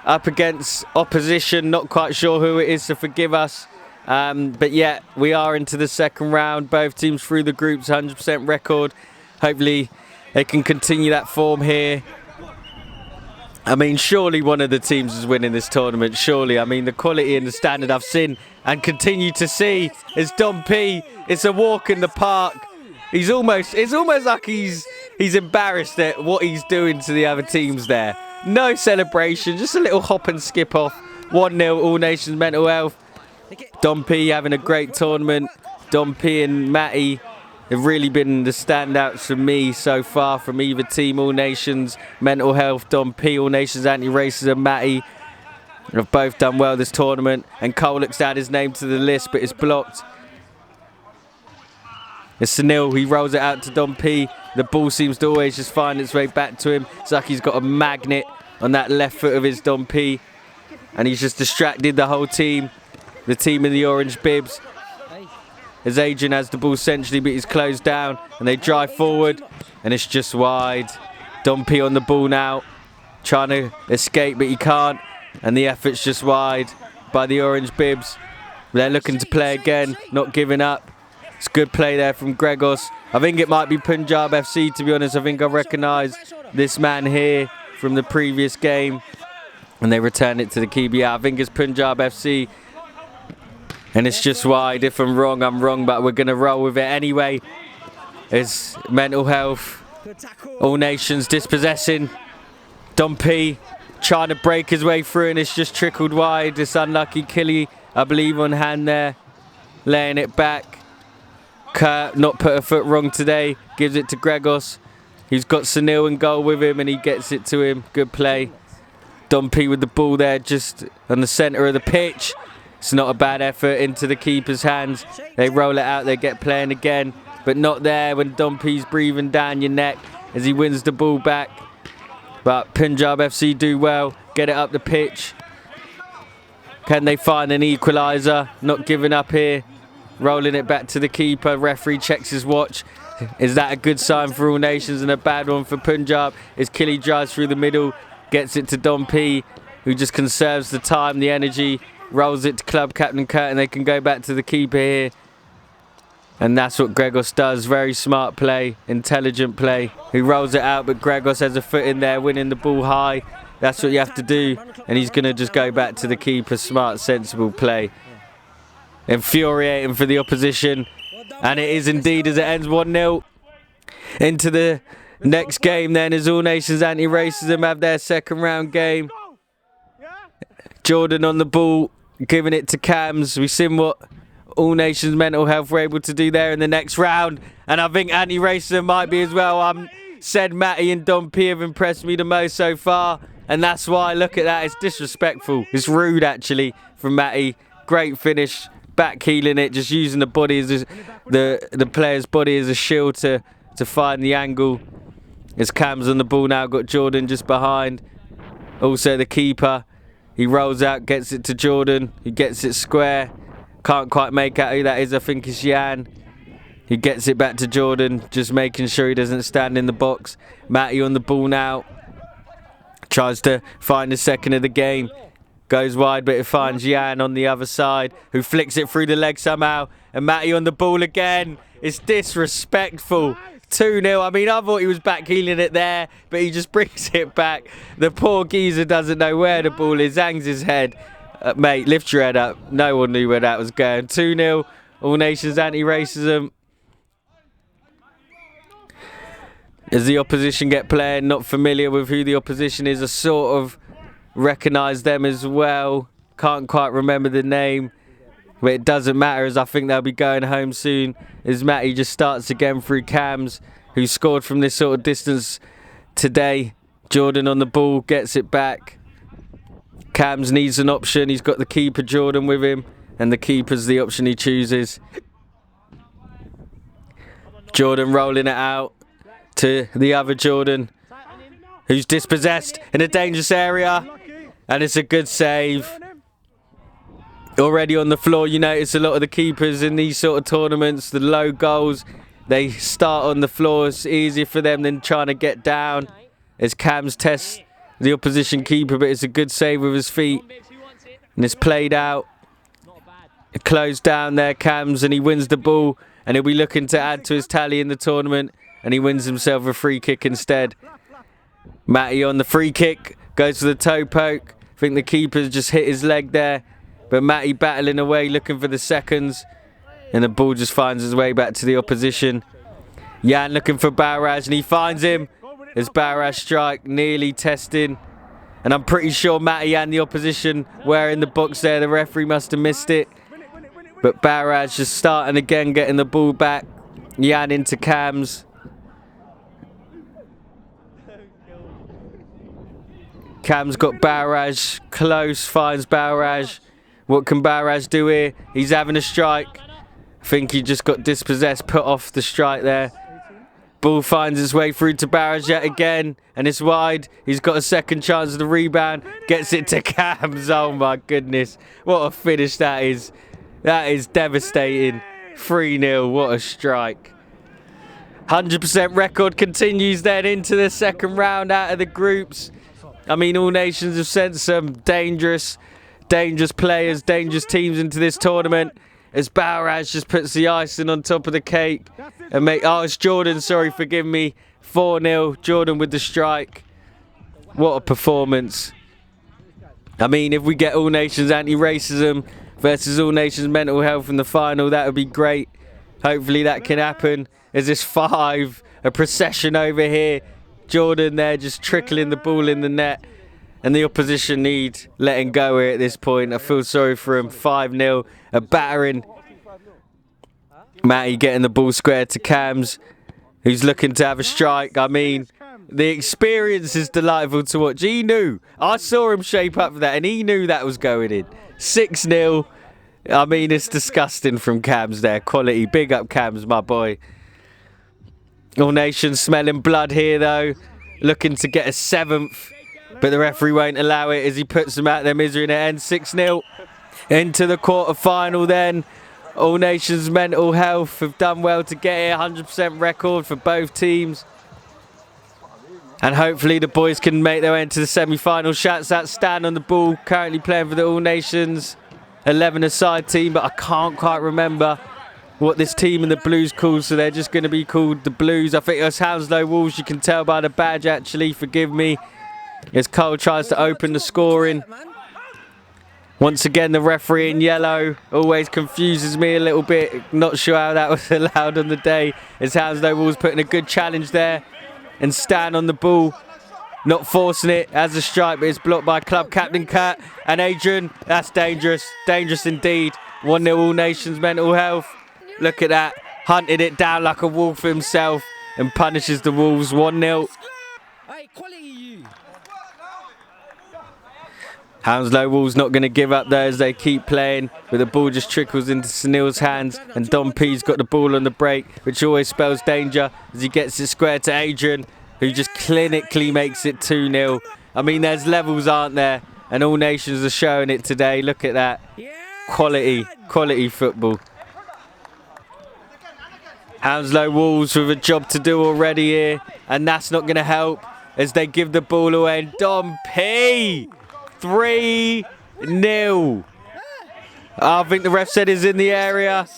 up against opposition. Not quite sure who it is, so forgive us. But yeah, we are into the second round. Both teams through the groups, 100% record. Hopefully they can continue that form here. I mean, surely one of the teams is winning this tournament. Surely. I mean, the quality and the standard I've seen and continue to see is Dom P. It's a walk in the park. It's almost like he's embarrassed at what he's doing to the other teams there. No celebration, just a little hop and skip off. 1-0, All Nations mental health. Dom P having a great tournament. Dom P and Matty have really been the standouts for me so far from either team. All Nations Mental Health, Don P, All Nations Anti-Racism, Matty have both done well this tournament. And Cole looks to add his name to the list, but it's blocked. It's Sunil, he rolls it out to Don P. The ball seems to always just find its way back to him. Sach's got a magnet on that left foot of his Don P. And he's just distracted the whole team. The team in the orange bibs. As Adrian has the ball centrally, but he's closed down. And they drive forward, and it's just wide. Don P on the ball now, trying to escape, but he can't. And the effort's just wide by the orange bibs. They're looking to play again, not giving up. It's good play there from Gregos. I think it might be Punjab FC, to be honest. I think I recognise this man here from the previous game. And they return it to the keeper. I think it's Punjab FC. And it's just wide. If I'm wrong, but we're going to roll with it anyway. It's Mental Health. All Nations dispossessing. Don P trying to break his way through, and it's just trickled wide. It's unlucky. Killy, I believe, on hand there. Laying it back. Kurt not put a foot wrong today. Gives it to Gregos. He's got Sunil in goal with him, and he gets it to him. Good play. Don P with the ball there just on the centre of the pitch. It's not a bad effort into the keeper's hands. They roll it out, they get playing again, but not there when Don P's breathing down your neck as he wins the ball back. But Punjab FC do well, get it up the pitch. Can they find an equaliser? Not giving up here. Rolling it back to the keeper. Referee checks his watch. Is that a good sign for All Nations and a bad one for Punjab? As Killy drives through the middle, gets it to Don P, who just conserves the time, the energy, rolls it to club captain Kurt, and they can go back to the keeper here. And that's what Gregos does. Very smart play, intelligent play. He rolls it out, but Gregos has a foot in there, winning the ball high. That's what you have to do. And he's going to just go back to the keeper. Smart, sensible play. Infuriating for the opposition. And it is indeed, as it ends 1-0. Into the next game then, as All Nations Anti-Racism have their second round game. Jordan on the ball, giving it to Cams. We've seen what All Nations Mental Health were able to do there in the next round. And I think Anti-Racism might be as well. Said Matty and Don P have impressed me the most so far. And that's why, look at that, it's disrespectful. It's rude, actually, from Matty. Great finish, back heeling it, just using the body as the player's body as a shield to find the angle. As Cam's on the ball now, got Jordan just behind. Also the keeper. He rolls out, gets it to Jordan. He gets it square. Can't quite make out who that is. I think it's Jan. He gets it back to Jordan, just making sure he doesn't stand in the box. Matty on the ball now. Tries to find the second of the game. Goes wide, but it finds Jan on the other side, who flicks it through the leg somehow. And Matty on the ball again. It's disrespectful. 2-0. I mean, I thought he was back heeling it there, but he just brings it back. The poor geezer doesn't know where the ball is, hangs his head. Mate, lift your head up. No one knew where that was going. 2-0. All Nations Anti-Racism. As the opposition get playing, not familiar with who the opposition is, I sort of recognise them as well. Can't quite remember the name, but it doesn't matter, as I think they'll be going home soon. As Matty just starts again through Cams, who scored from this sort of distance today. Jordan on the ball, gets it back. Cams needs an option. He's got the keeper Jordan with him, and the keeper's the option he chooses. Jordan rolling it out to the other Jordan, who's dispossessed in a dangerous area, and it's a good save. Already on the floor, you notice a lot of the keepers in these sort of tournaments, the low goals, they start on the floor. It's easier for them than trying to get down. As Cams tests the opposition keeper, but it's a good save with his feet. And it's played out. It closed down there, Cams, and he wins the ball. And he'll be looking to add to his tally in the tournament. And he wins himself a free kick instead. Matty on the free kick, goes for the toe poke. I think the keeper's just hit his leg there. But Matty battling away, looking for the seconds. And the ball just finds his way back to the opposition. Jan looking for Barraj, and he finds him. As Barraj strike, nearly testing. And I'm pretty sure Matty and the opposition were in the box there. The referee must have missed it. But Barraj just starting again, getting the ball back. Yan into Cams. Cam's got Barrage. Close, finds Barrage. What can Barrage do here? He's having a strike. I think he just got dispossessed, put off the strike there. Ball finds its way through to Barrage yet again, and it's wide. He's got a second chance of the rebound. Gets it to Cams. Oh my goodness. What a finish that is. That is devastating. 3-0. What a strike. 100% record continues then into the second round out of the groups. I mean, All Nations have sent some dangerous players, dangerous teams into this tournament. As Barrage just puts the icing on top of the cake. And it's Jordan, sorry, forgive me. 4-0, Jordan with the strike. What a performance. I mean, if we get All Nations anti-racism versus All Nations mental health in the final, that would be great. Hopefully that can happen. There's this 5, a procession over here. Jordan there just trickling the ball in the net. And the opposition need letting go here at this point. I feel sorry for him. 5-0, a battering. Matty getting the ball squared to Cams, who's looking to have a strike. I mean, the experience is delightful to watch. He knew. I saw him shape up for that, and he knew that was going in. 6-0. I mean, it's disgusting from Cams there. Quality. Big up Cams, my boy. All Nations smelling blood here, though. Looking to get a 7th. But the referee won't allow it as he puts them out of their misery and it ends 6-0. Into the quarter-final then. All Nations mental health have done well to get here. 100% record for both teams. And hopefully the boys can make their way into the semi-final. Shouts out Stan on the ball, currently playing for the All Nations 11-a-side team. But I can't quite remember what this team in the Blues called, so they're just going to be called the Blues. I think it was Hounslow Wolves, you can tell by the badge actually, forgive me. As Cole tries to open the scoring. Once again, the referee in yellow always confuses me a little bit. Not sure how that was allowed on the day. As Hounslow Wolves putting a good challenge there. And Stan on the ball. Not forcing it as a strike, but it's blocked by club captain Kurt. And Adrian, that's dangerous. Dangerous indeed. 1-0 All Nations mental health. Look at that. Hunted it down like a wolf himself. And punishes the Wolves 1-0. Hounslow Wolves not going to give up there as they keep playing, but the ball just trickles into Sunil's hands, and Don P's got the ball on the break, which always spells danger as he gets it square to Adrian, who just clinically makes it 2-0. I mean, there's levels, aren't there? And All Nations are showing it today. Look at that. Quality football. Hounslow Wolves with a job to do already here, and that's not going to help as they give the ball away. And Don P! 3-0. I think the ref said it's in the area.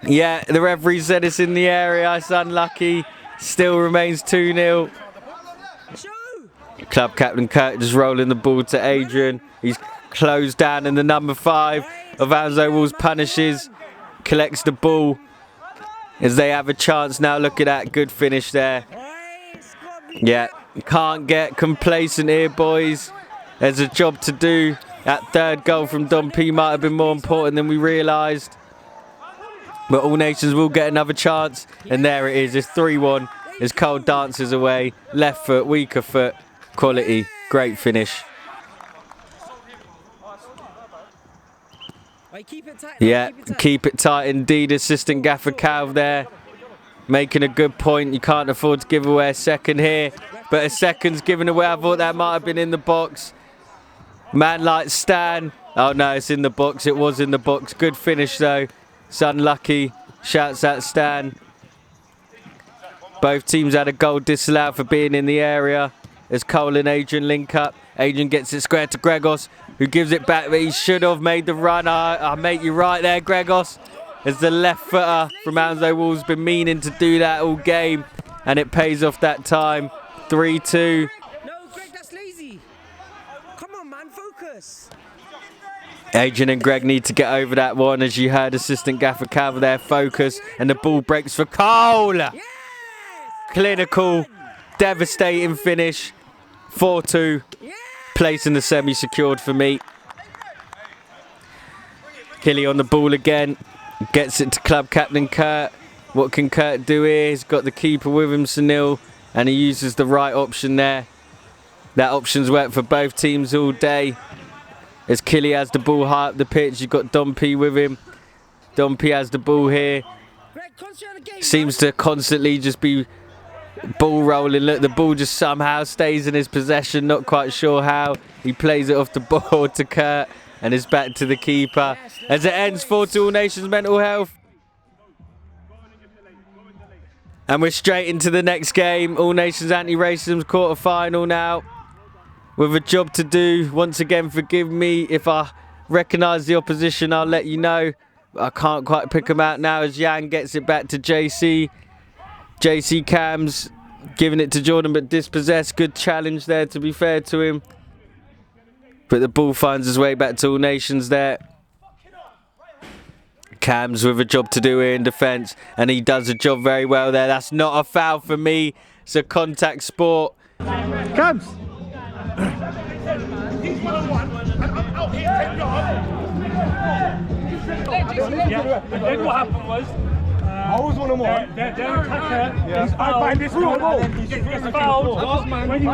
Yeah, the referee said it's in the area. It's unlucky. Still remains 2-0. Club captain Kurt just rolling the ball to Adrian. He's closed down, and the number 5 of Hounslow Wolves punishes. Collects the ball as they have a chance now. Look at that. Good finish there. Yeah, can't get complacent here, boys. There's a job to do. That third goal from Don P might have been more important than we realised. But All Nations will get another chance. And there it is. It's 3-1 as Cole dances away. Left foot, weaker foot. Quality. Great finish. Yeah, keep it tight indeed. Assistant Gaffer Calv there. Making a good point. You can't afford to give away a second here. But a second's given away. I thought that might have been in the box. Man like Stan. Oh no, it's in the box. It was in the box. Good finish though. It's unlucky. Shouts at Stan. Both teams had a goal disallowed for being in the area. As Cole and Adrian link up. Adrian gets it square to Gregos, who gives it back, but he should have made the run. I make you right there, Gregos. As the left footer from Hounslow Wolves been meaning to do that all game. And it pays off that time. 3-2. No, Greg, that's lazy. Come on, man, focus. Adrian and Greg need to get over that one, as you heard assistant Gaffer Calver there, focus, and the ball breaks for Cole. Yes! Clinical, devastating finish. 4-2. Yes! Place in the semi secured for me. Killy on the ball again. Gets it to club captain Kurt. What can Kurt do here? He's got the keeper with him, Sunil, and he uses the right option there. That option's worked for both teams all day. As Killy has the ball high up the pitch, you've got Dompe with him. Dompe has the ball here. Seems to constantly just be ball rolling. Look, the ball just somehow stays in his possession. Not quite sure how. He plays it off the ball to Kurt, and it's back to the keeper. As it ends 4-2 All Nations Mental Health. And we're straight into the next game. All Nations Anti-Racism's quarter-final now. With a job to do. Once again, forgive me if I recognise the opposition, I'll let you know. I can't quite pick them out now as Jan gets it back to JC. JC Cams giving it to Jordan but dispossessed. Good challenge there, to be fair to him. But the ball finds its way back to All Nations there. Cams with a job to do here in defence, and he does a job very well there. That's not a foul for me. It's a contact sport. Cams! Then what happened was, I was one of more. their attacker is fouled. He's fouled when he's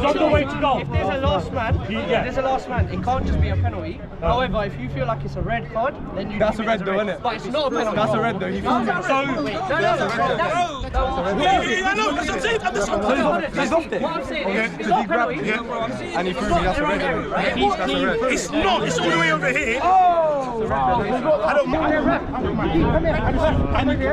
on the way to goal. If there's a last man, it can't just be a penalty. However, if you feel like it's a red card, then you That's a red though, isn't it? But it's not a penalty. That's a red though. He fouled him. He's off it. What I'm saying is, it's not a penalty. And he threw me. That's a red. That's a red. It's not, it's all the way over here. I don't mind. Yeah,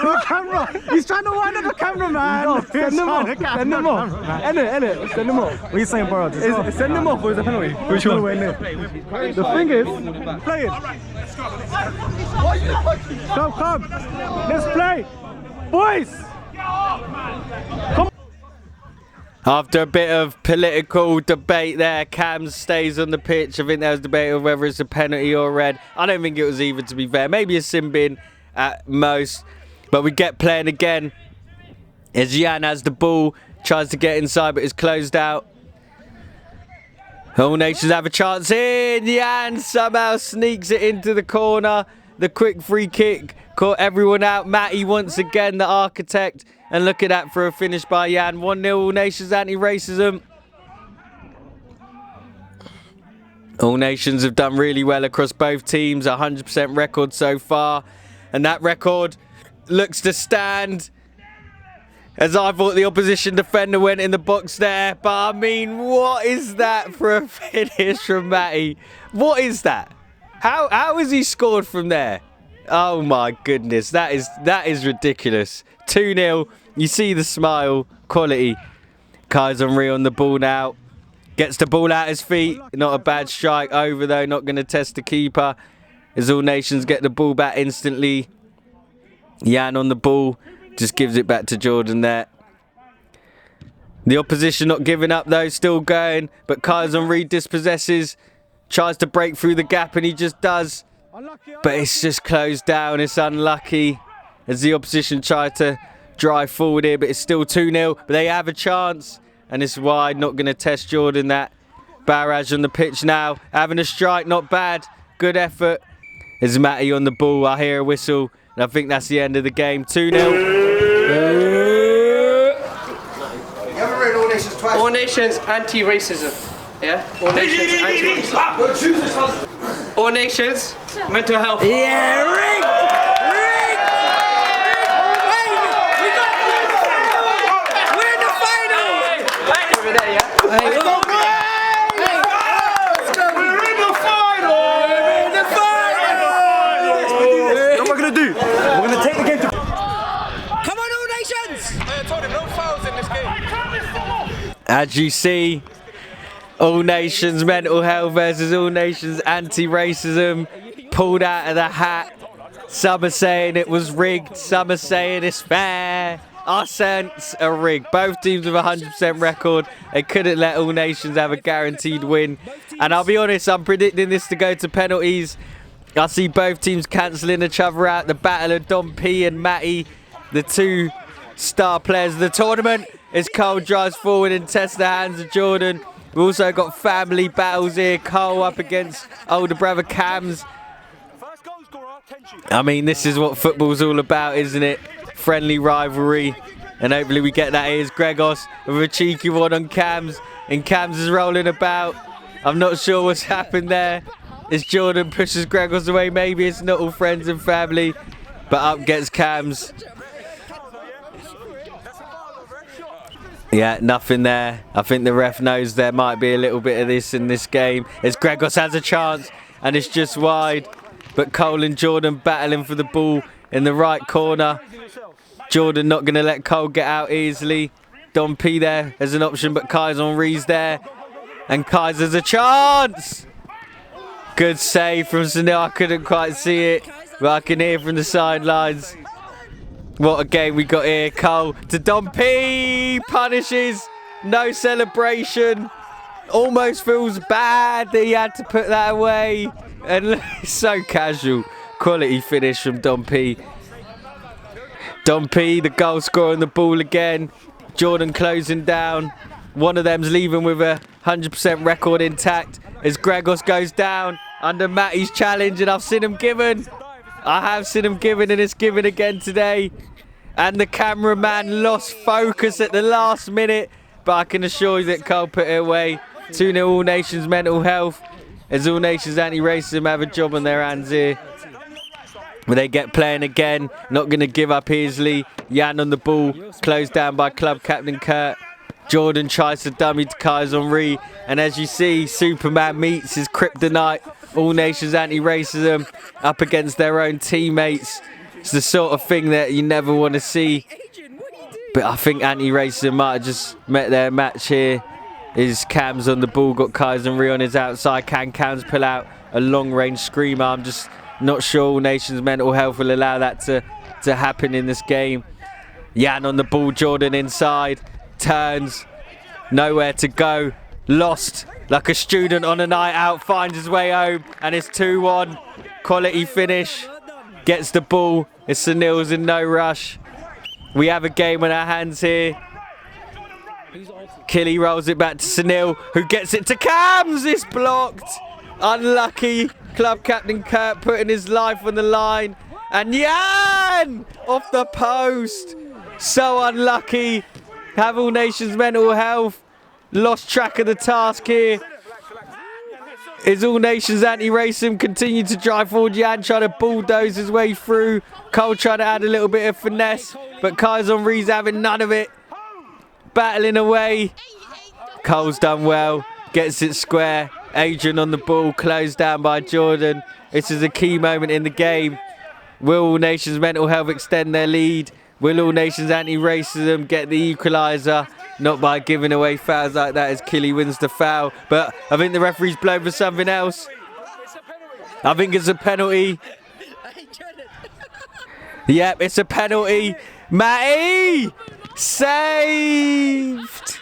the camera. He's trying to wind up the camera, man. Send them off. Send them off. Edit. Send them off. What are you saying, bro? Send them off or is it a penalty? Which one? The thing is, play it. Come. Let's play. Boys. Come. After a bit of political debate there, Cams stays on the pitch. I think there was debate of whether it's a penalty or red. I don't think it was either, to be fair. Maybe a sin bin at most. But we get playing again. As Jan has the ball, tries to get inside but is closed out. All Nations have a chance in. Jan somehow sneaks it into the corner. The quick free kick caught everyone out. Matty once again, the architect. And look at that for a finish by Jan. 1-0 All Nations Anti-Racism. All Nations have done really well across both teams. 100% record so far. And that record looks to stand. As I thought the opposition defender went in the box there. But I mean, what is that for a finish from Matty? What is that? How has he scored from there? Oh my goodness, that is ridiculous. 2-0. You see the smile, quality. Kai's on the ball now. Gets the ball out his feet. Not a bad strike over though. Not going to test the keeper. As All Nations get the ball back instantly. Jan on the ball. Just gives it back to Jordan there. The opposition not giving up though. Still going. But Kai's dispossesses. Tries to break through the gap and he just does. But it's just closed down. It's unlucky. As the opposition try to drive forward here, but it's still 2-0. But they have a chance, and it's wide. Not going to test Jordan. That barrage on the pitch now, having a strike, not bad. Good effort. There's Matty on the ball. I hear a whistle, and I think that's the end of the game. 2-0. All Nations Anti-Racism. Yeah? All Nations Anti-Racism. All Nations Mental Health. Yeah, ring! As you see, All Nations Mental Health versus All Nations Anti-Racism pulled out of the hat. Some are saying it was rigged, some are saying it's fair. I sense a rig. Both teams with a 100% record. They couldn't let All Nations have a guaranteed win. And I'll be honest, I'm predicting this to go to penalties. I see both teams cancelling each other out. The battle of Dom P and Matty, the two star players of the tournament. as Cole drives forward and tests the hands of Jordan. We've also got family battles here. Cole up against older brother Cam's. I mean, this is what football's all about, isn't it? Friendly rivalry. And hopefully we get that. Here's Gregos with a cheeky one on Cam's. And Cam's is rolling about. I'm not sure what's happened there. As Jordan pushes Gregos away. Maybe it's not all friends and family. But up gets Cam's. Yeah, nothing there. I think the ref knows there might be a little bit of this in this game. As Gregos has a chance. And it's just wide. But Cole and Jordan battling for the ball in the right corner. Jordan not going to let Cole get out easily. Don P there as an option, but Kai's on Rees there. And Kaiser's a chance! Good save from Sunil. I couldn't quite see it, but I can hear from the sidelines. What a game we got here. Cole to Don P. Punishes. No celebration. Almost feels bad that he had to put that away. And so casual. Quality finish from Don P. Don P, the goal scorer on the ball again. Jordan closing down. One of them's leaving with a 100% record intact as Gregos goes down under Matty's challenge, and I've seen him given. I have seen him given, and it's given again today. And the cameraman lost focus at the last minute, but I can assure you that Cole put it away. 2-0 All Nations mental health as All Nations anti-racism have a job on their hands here. But they get playing again, not going to give up easily. Jan on the ball, closed down by club captain Kurt. Jordan tries to dummy to Kai's Henry, and as you see, Superman meets his kryptonite. All Nations anti-racism up against their own teammates. It's the sort of thing that you never want to see. But I think anti-racism might have just met their match here. Is Cam's on the ball, got Kai's Henry on his outside. Can Cam's pull out a long-range screamer? I'm just not sure All Nations mental health will allow that to happen in this game. Jan on the ball, Jordan inside. Turns, nowhere to go. Lost like a student on a night out. Finds his way home, and it's 2-1. Quality finish. Gets the ball. It's Sunil's in no rush. We have a game on our hands here. Killy rolls it back to Sunil, who gets it to Cams. It's blocked. Unlucky. Club captain Kurt putting his life on the line. And Jan off the post. So unlucky. Have All Nations mental health lost track of the task here? Is All Nations anti-racism continue to drive forward? Jan trying to bulldoze his way through. Cole trying to add a little bit of finesse, but Kai's Henry's having none of it. Battling away. Cole's done well. Gets it square. Adrian on the ball, closed down by Jordan. This is a key moment in the game. Will All Nations mental health extend their lead? Will All Nations anti-racism get the equaliser? Not by giving away fouls like that as Killy wins the foul. But I think the referee's blown for something else. I think it's a penalty. Yep, it's a penalty. Matty! Saved!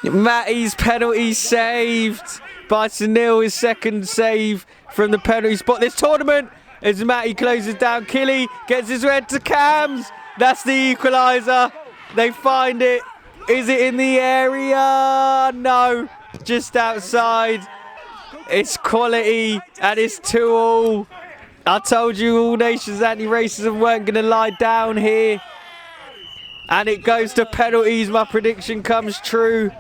Matty's penalty saved by Sunil, his second save from the penalty spot this tournament. As Matty closes down, Killy gets his red to Cams. That's the equaliser. They find it. Is it in the area? No, just outside. It's quality and it's 2-2. I told you All Nations anti-racism weren't going to lie down here. And it goes to penalties. My prediction comes true.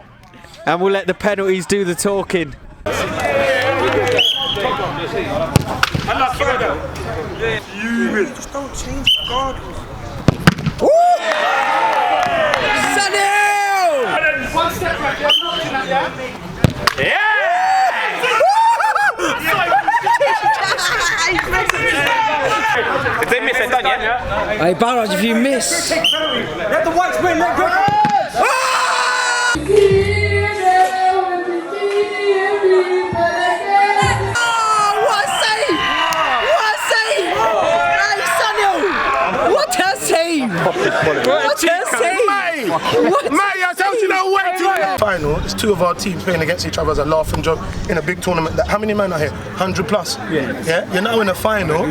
And we'll let the penalties do the talking. Just don't change the guard. Sunil! One step right there, I'm looking at you. Yeah! If they miss, they're done, yeah? Hey, Barrage, if you miss. Let the whites win, let go. Final, it's two of our teams playing against each other as a laughing joke in a big tournament. How many men are here? 100 plus. Yeah. You're now in a final.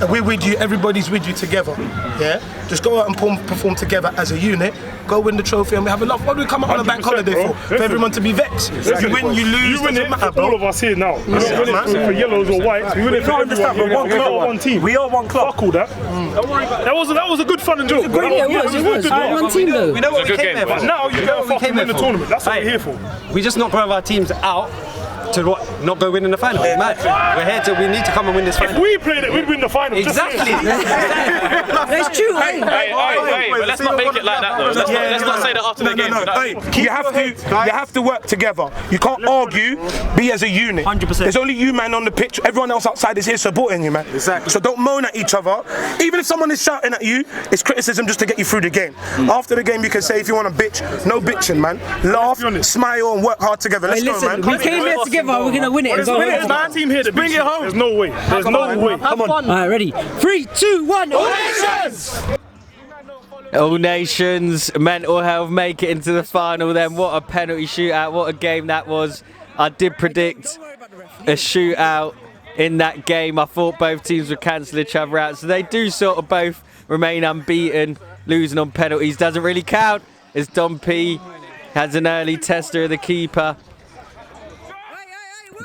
We're with you. Everybody's with you together. Yeah. Just go out and perform together as a unit. go win the trophy, and we have a lot. What do we come out on a bank holiday for everyone to be vexed? You win, you lose. You win it matter, for all of us here now. We don't win it for yellows or whites. We win it for everyone. We're one club, one team. We are one club. Fuck all that. That was a good fun and joke. It was. One team though. We know what we came here for. Now you gotta fucking win the tournament. That's what we're here for. We just not grab our teams out to what? Not go win in the final. Mad. We're here to. We need to come and win this final. If we played it, we'd win the final. Exactly. That's true. Hey, but let's not make it like that though. Let's not say that after the game. Hey, you have to work together. You can't argue. Be as a unit. 100%. There's only you, man, on the pitch. Everyone else outside is here supporting you, man. Exactly. So don't moan at each other. Even if someone is shouting at you, it's criticism just to get you through the game. After the game, you can say if you want to bitch, no bitching, man. Laugh, smile, and work hard together. Let's go, man. We came here together. We're gonna win it. There's my team here to bring it home. There's no way. There's no way. Come on. All right, ready? 3, 2, 1. All Nations, mental health make it into the final then. What a penalty shootout, what a game that was. I did predict a shootout in that game. I thought both teams would cancel each other out. So they do sort of both remain unbeaten. Losing on penalties doesn't really count, as Dom P has an early tester of the keeper.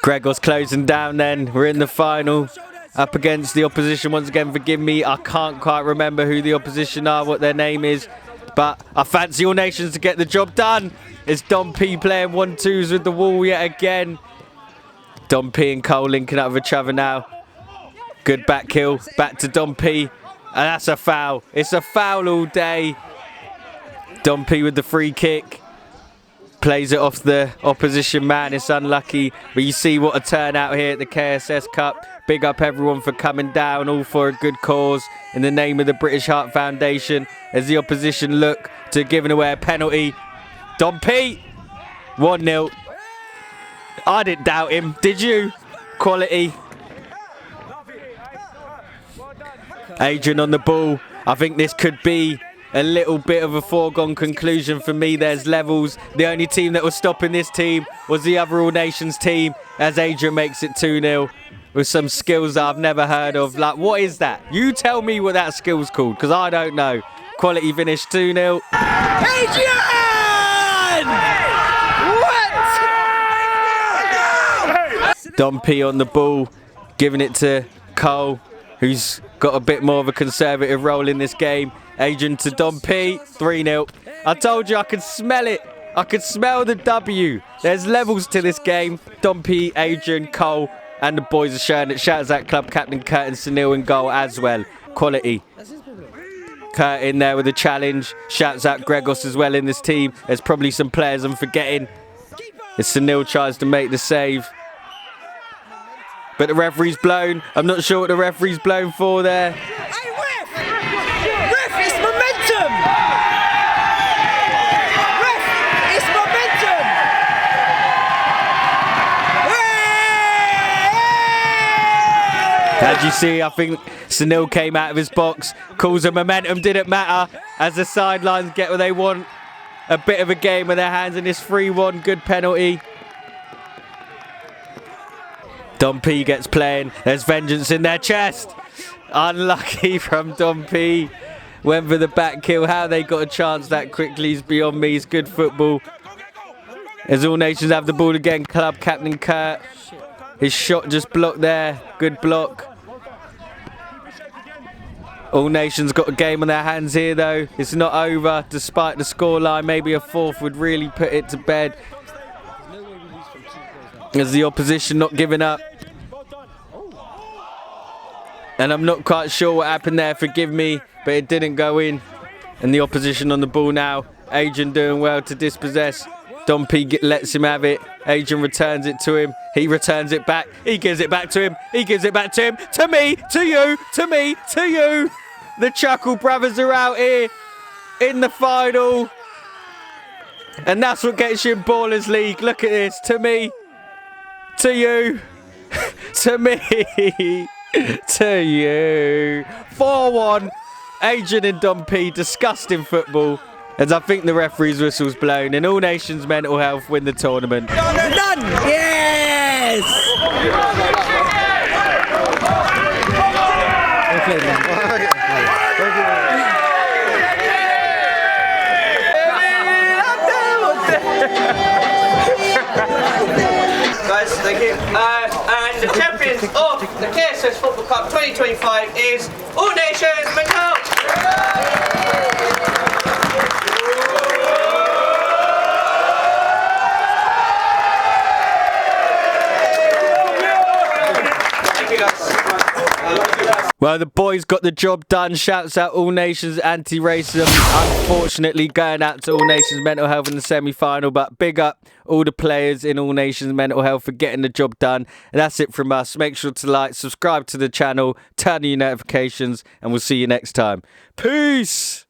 Gregor's closing down then. We're in the final. Up against the opposition once again. Forgive me, I can't quite remember who the opposition are, what their name is. But I fancy All Nations to get the job done. It's Dom P playing 1-2s with the wall yet again. Dom P and Cole linking up with each other now. Good back heel. Back to Dom P. And that's a foul. It's a foul all day. Dom P with the free kick. Plays it off the opposition man. It's unlucky. But you see what a turnout here at the KSS Cup. Big up everyone for coming down, all for a good cause in the name of the British Heart Foundation, as the opposition look to giving away a penalty. Dom P, 1-0. I didn't doubt him, did you? Quality. Adrian on the ball. I think this could be a little bit of a foregone conclusion for me. There's levels. The only team that was stopping this team was the other All Nations team, as Adrian makes it 2-0. With some skills that I've never heard of. Like, what is that? You tell me what that skill's called, because I don't know. Quality finish 2-0. Adrian! What? Dom P on the ball, giving it to Cole, who's got a bit more of a conservative role in this game. Adrian to Dom P, 3-0. I told you I could smell it. I could smell the W. There's levels to this game. Dom P, Adrian, Cole, and the boys are showing it. Shouts out club captain Kurt and Sunil in goal as well. Quality. Kurt in there with a challenge. Shouts out Gregos as well in this team. There's probably some players I'm forgetting. As Sunil tries to make the save. But the referee's blown. I'm not sure what the referee's blown for there. Hey, ref! Ref, it's momentum! Ref, it's momentum! As you see, I think Sunil came out of his box, calls the momentum didn't matter, as the sidelines get what they want. A bit of a game with their hands in this 3-1, good penalty. Dom P gets playing, there's vengeance in their chest. Unlucky from Dom P. Went for the back kill, how they got a chance that quickly is beyond me. It's good football. As All Nations have the ball again, club captain Kurt. His shot just blocked there, good block. All Nations got a game on their hands here though. It's not over despite the scoreline. Maybe a fourth would really put it to bed. As the opposition not giving up. And I'm not quite sure what happened there, forgive me, but it didn't go in. And the opposition on the ball now. Adrian doing well to dispossess. Dom P lets him have it. Adrian returns it to him. He returns it back. He gives it back to him. He gives it back to him. To me, to you, to me, to you. The Chuckle brothers are out here in the final. And that's what gets you in Ballers League. Look at this. To me, to you, to me, to you. 4-1. Adrian and Dom P. Disgusting football. As I think the referee's whistle's blown and All Nations Mental Health win the tournament. Done! Yes! KSS Football Cup 2025 is Allnations Mental Health. Well, the boys got the job done. Shouts out All Nations Anti-Racism. Unfortunately, going out to All Nations Mental Health in the semi-final, but big up all the players in All Nations Mental Health for getting the job done. And that's it from us. Make sure to like, subscribe to the channel, turn on your notifications, and we'll see you next time. Peace!